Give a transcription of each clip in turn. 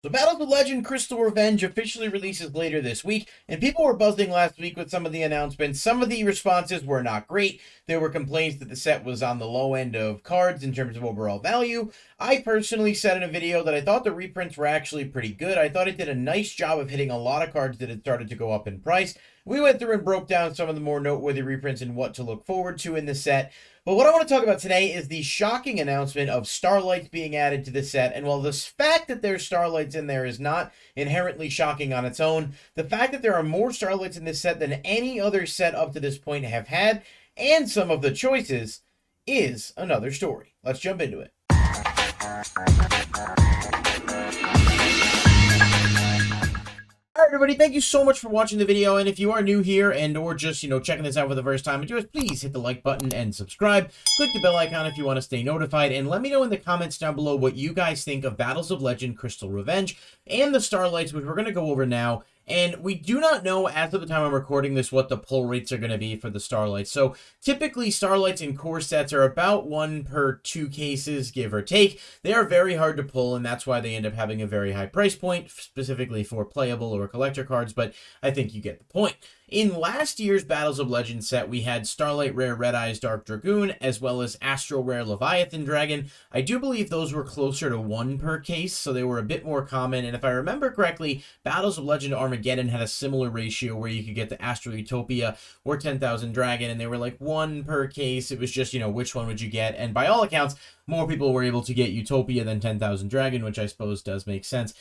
So Battles of Legend Crystal Revenge officially releases later this week, and people were buzzing last week with some of the announcements. Some of the responses were not great. There were complaints that the set was on the low end of cards in terms of overall value. I personally said in a video that I thought the reprints were actually pretty good. I thought it did a nice job of hitting a lot of cards that had started to go up in price. We went through and broke down some of the more noteworthy reprints and what to look forward to in the set. But what I want to talk about today is the shocking announcement of Starlights being added to the set. And while the fact that there's Starlights in there is not inherently shocking on its own, the fact that there are more Starlights in this set than any other set up to this point have had, and some of the choices, is another story. Let's jump into it. All right, everybody, thank you so much for watching the video, and if you are new here and or just, checking this out for the first time, please hit the like button and subscribe. Click the bell icon if you want to stay notified, and let me know in the comments down below what you guys think of Battles of Legend Crystal Revenge and the Starlights, which we're going to go over now. And we do not know, as of the time I'm recording this, what the pull rates are going to be for the Starlights. So typically, Starlights in core sets are about 1 per 2 cases, give or take. They are very hard to pull, and that's why they end up having a very high price point, specifically for playable or collector cards, but I think you get the point. In last year's Battles of Legend set, we had Starlight Rare Red Eyes Dark Dragoon, as well as Astral Rare Leviathan Dragon. I do believe those were closer to 1 per case, so they were a bit more common. And if I remember correctly, Battles of Legend Armageddon had a similar ratio where you could get the Astral Utopia or 10,000 Dragon, and they were like 1 per case. It was just, which one would you get? And by all accounts, more people were able to get Utopia than 10,000 Dragon, which I suppose does make sense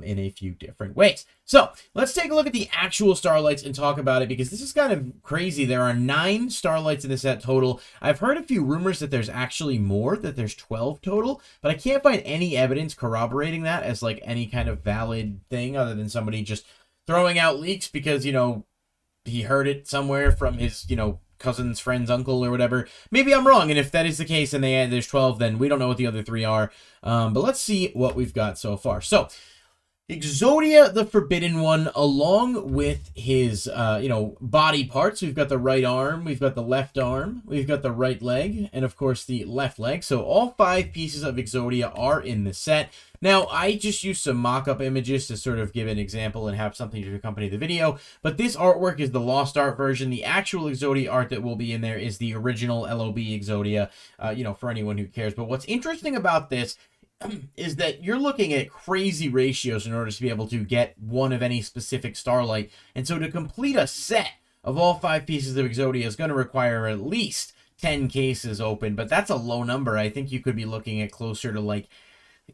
in a few different ways. So let's take a look at the actual Starlights and talk about it, because this is kind of crazy. There are 9 Starlights in the set total. I've heard a few rumors that there's actually more, that there's 12 total, but I can't find any evidence corroborating that as like any kind of valid thing other than somebody just throwing out leaks because, he heard it somewhere from his, cousin's friend's uncle or whatever. Maybe I'm wrong, and if that is the case and there's 12, then we don't know what the other 3 are. But let's see what we've got so far. So Exodia, the Forbidden One, along with his, body parts. We've got the right arm, we've got the left arm, we've got the right leg, and of course the left leg. So all 5 pieces of Exodia are in the set. Now, I just used some mock-up images to sort of give an example and have something to accompany the video, but this artwork is the Lost Art version. The actual Exodia art that will be in there is the original LOB Exodia, for anyone who cares. But what's interesting about this is that you're looking at crazy ratios in order to be able to get one of any specific Starlight. And so to complete a set of all 5 pieces of Exodia is going to require at least 10 cases open, but that's a low number. I think you could be looking at closer to like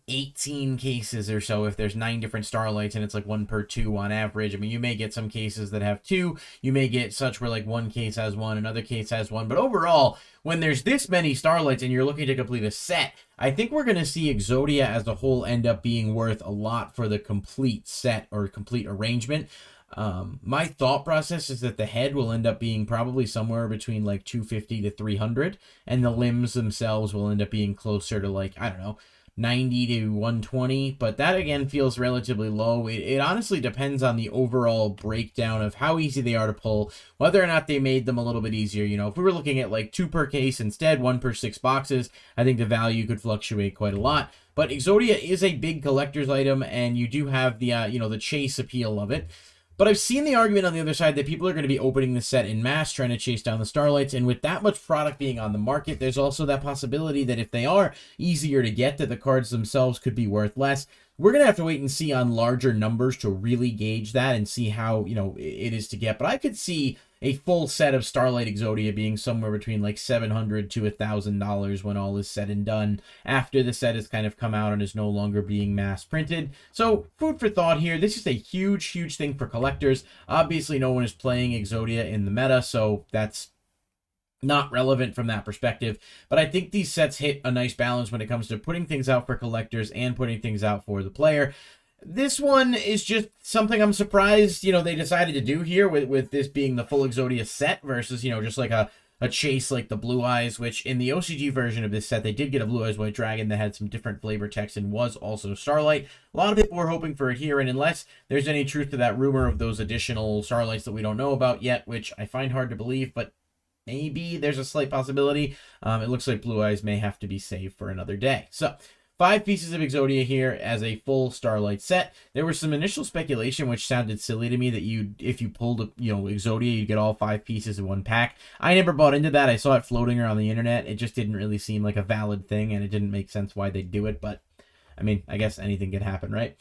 18 cases or so if there's 9 different Starlights and it's like 1 per 2 on average. I mean, you may get some cases that have 2. You may get such where like one case has 1, another case has 1. But overall, when there's this many Starlights and you're looking to complete a set, I think we're going to see Exodia as a whole end up being worth a lot for the complete set or complete arrangement. My thought process is that the head will end up being probably somewhere between like 250 to 300, and the limbs themselves will end up being closer to like, I don't know, 90 to 120, but that again feels relatively low. It honestly depends on the overall breakdown of how easy they are to pull, whether or not they made them a little bit easier. If we were looking at like 2 per case instead, 1 per 6 boxes, I think the value could fluctuate quite a lot. But Exodia is a big collector's item, and you do have the the chase appeal of it. But I've seen the argument on the other side that people are going to be opening the set in mass, trying to chase down the Starlights, and with that much product being on the market, there's also that possibility that if they are easier to get, that the cards themselves could be worth less. We're going to have to wait and see on larger numbers to really gauge that and see how, it is to get. But I could see a full set of Starlight Exodia being somewhere between like $700 to $1,000 when all is said and done, after the set has kind of come out and is no longer being mass printed. So food for thought here. This is a huge, huge thing for collectors. Obviously, no one is playing Exodia in the meta, so that's not relevant from that perspective. But I think these sets hit a nice balance when it comes to putting things out for collectors and putting things out for the player. This one is just something I'm surprised, they decided to do here with this being the full Exodia set versus, just like a chase like the Blue Eyes, which in the OCG version of this set, they did get a Blue Eyes White Dragon that had some different flavor text and was also Starlight. A lot of people were hoping for it here, and unless there's any truth to that rumor of those additional Starlights that we don't know about yet, which I find hard to believe, but maybe there's a slight possibility. It looks like Blue Eyes may have to be saved for another day. So 5 pieces of Exodia here as a full Starlight set. There was some initial speculation which sounded silly to me that if you pulled Exodia, you'd get all 5 pieces in one pack. I never bought into that. I saw it floating around the internet. It just didn't really seem like a valid thing, and it didn't make sense why they'd do it, but I mean, I guess anything can happen, right?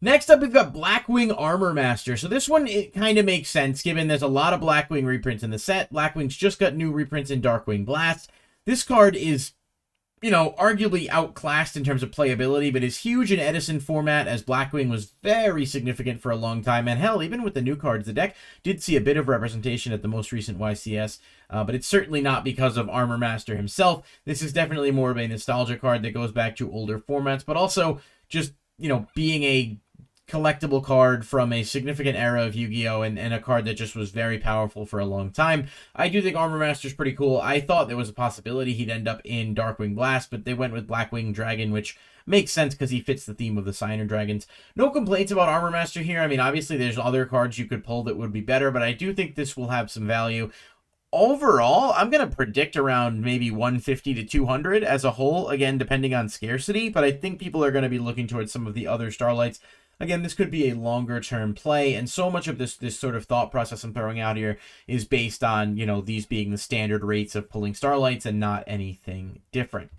Next up, we've got Blackwing Armor Master. So this one, it kind of makes sense, given there's a lot of Blackwing reprints in the set. Blackwing's just got new reprints in Darkwing Blast. This card is, arguably outclassed in terms of playability, but is huge in Edison format, as Blackwing was very significant for a long time. And hell, even with the new cards, the deck did see a bit of representation at the most recent YCS, but it's certainly not because of Armor Master himself. This is definitely more of a nostalgia card that goes back to older formats, but also just, being a collectible card from a significant era of Yu-Gi-Oh! And a card that just was very powerful for a long time. I do think Armor Master's pretty cool. I thought there was a possibility he'd end up in Darkwing Blast, but they went with Blackwing Dragon, which makes sense because he fits the theme of the Signer Dragons. No complaints about Armor Master here. I mean, obviously there's other cards you could pull that would be better, but I do think this will have some value. Overall, I'm going to predict around maybe 150 to 200 as a whole, again, depending on scarcity, but I think people are going to be looking towards some of the other Starlights. Again, this could be a longer-term play, and so much of this sort of thought process I'm throwing out here is based on, these being the standard rates of pulling Starlights and not anything different.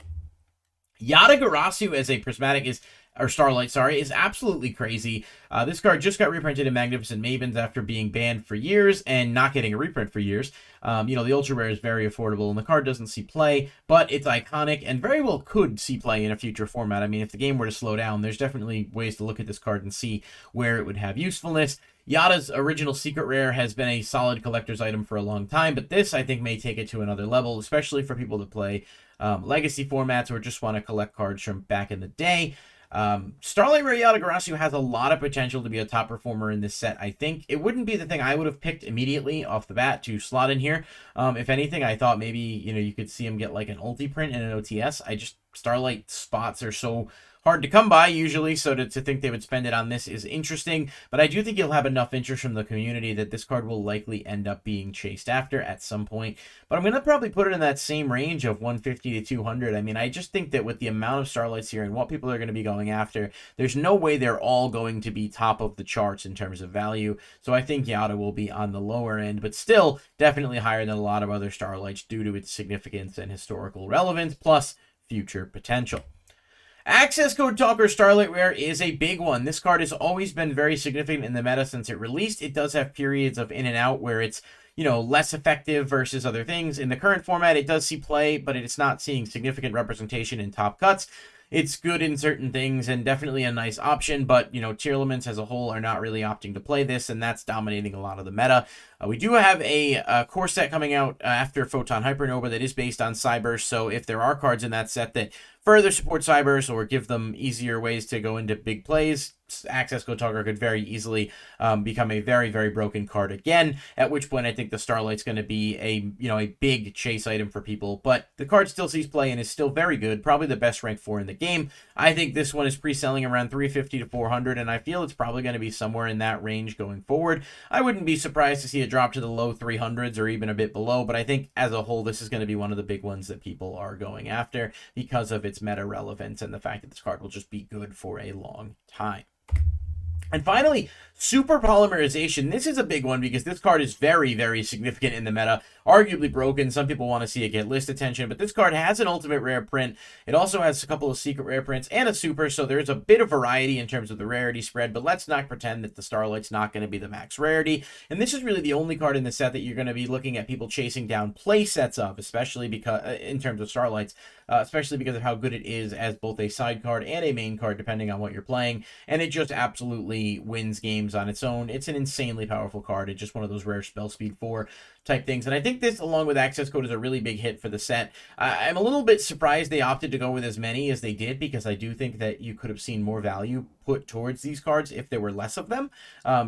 Yata-Garasu as a prismatic Starlight, is absolutely crazy. This card just got reprinted in Magnificent Mavens after being banned for years and not getting a reprint for years. The ultra rare is very affordable, and the card doesn't see play, but it's iconic and very well could see play in a future format. I mean, if the game were to slow down, there's definitely ways to look at this card and see where it would have usefulness. Yata's original secret rare has been a solid collector's item for a long time, but this, I think, may take it to another level, especially for people that play legacy formats or just want to collect cards from back in the day. Starlight Rare Yata-Garasu has a lot of potential to be a top performer in this set, I think. It wouldn't be the thing I would have picked immediately off the bat to slot in here. If anything, I thought maybe, you could see him get like an ulti print and an OTS. Starlight spots are so hard to come by usually, so to think they would spend it on this is interesting, but I do think you'll have enough interest from the community that this card will likely end up being chased after at some point. But I'm going to probably put it in that same range of 150 to 200. I mean, I just think that with the amount of Starlights here and what people are going to be going after, there's no way they're all going to be top of the charts in terms of value. So I think Yata will be on the lower end, but still definitely higher than a lot of other Starlights due to its significance and historical relevance, plus future potential. Access Code Talker Starlight Rare is a big one. This card has always been very significant in the meta since it released. It does have periods of in and out where it's, less effective versus other things. In the current format, it does see play, but it's not seeing significant representation in top cuts. It's good in certain things and definitely a nice option, but, tier elements as a whole are not really opting to play this, and that's dominating a lot of the meta. We do have a core set coming out after Photon Hypernova that is based on Cyburst, so if there are cards in that set that further support Cyburst or give them easier ways to go into big plays, Access Code Talker could very easily become a very, very broken card again, at which point I think the Starlight's going to be a big chase item for people, but the card still sees play and is still very good, probably the best rank 4 in the game. I think this one is pre-selling around 350 to 400, and I feel it's probably going to be somewhere in that range going forward. I wouldn't be surprised to see it drop to the low 300s or even a bit below, but I think as a whole, this is going to be one of the big ones that people are going after because of its meta relevance and the fact that this card will just be good for a long time. And finally, Super Polymerization. This is a big one because this card is very, very significant in the meta. Arguably broken. Some people want to see it get list attention, but this card has an ultimate rare print. It also has a couple of secret rare prints and a super, so there's a bit of variety in terms of the rarity spread, but let's not pretend that the Starlight's not going to be the max rarity. And this is really the only card in the set that you're going to be looking at people chasing down play sets of, especially because in terms of Starlights, especially because of how good it is as both a side card and a main card, depending on what you're playing. And it just absolutely wins games on its own. It's an insanely powerful card. It's just one of those rare spell speed 4 type things. And I think this, along with Access Code, is a really big hit for the set. I'm a little bit surprised they opted to go with as many as they did, because I do think that you could have seen more value put towards these cards if there were less of them,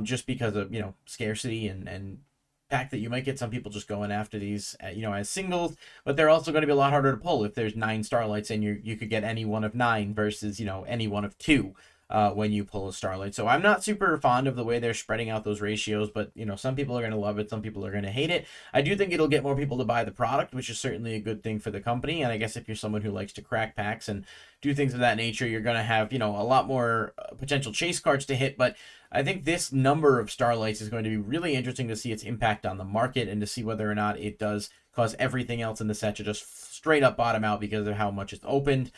just because of, scarcity and fact that you might get some people just going after these, as singles, but they're also going to be a lot harder to pull if there's 9 Starlights and you could get any one of 9 versus, any one of 2. when you pull a Starlight. So I'm not super fond of the way they're spreading out those ratios, but you know, some people are going to love it, some people are going to hate it. I do think it'll get more people to buy the product, which is certainly a good thing for the company. And I guess if you're someone who likes to crack packs and do things of that nature, you're going to have, you know, a lot more potential chase cards to hit. But I think this number of Starlights is going to be really interesting to see its impact on the market and to see whether or not it does cause everything else in the set to just straight up bottom out because of how much it's opened.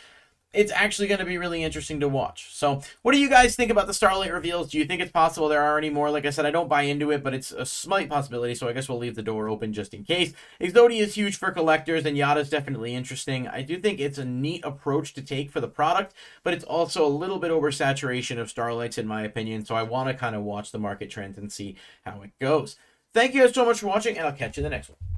It's actually going to be really interesting to watch. So what do you guys think about the Starlight reveals? Do you think it's possible there are any more? Like I said, I don't buy into it, but it's a slight possibility, so I guess we'll leave the door open just in case. Exodia is huge for collectors, and Yada is definitely interesting. I do think it's a neat approach to take for the product, but it's also a little bit oversaturation of Starlights in my opinion, so I want to kind of watch the market trends and see how it goes. Thank you guys so much for watching, and I'll catch you in the next one.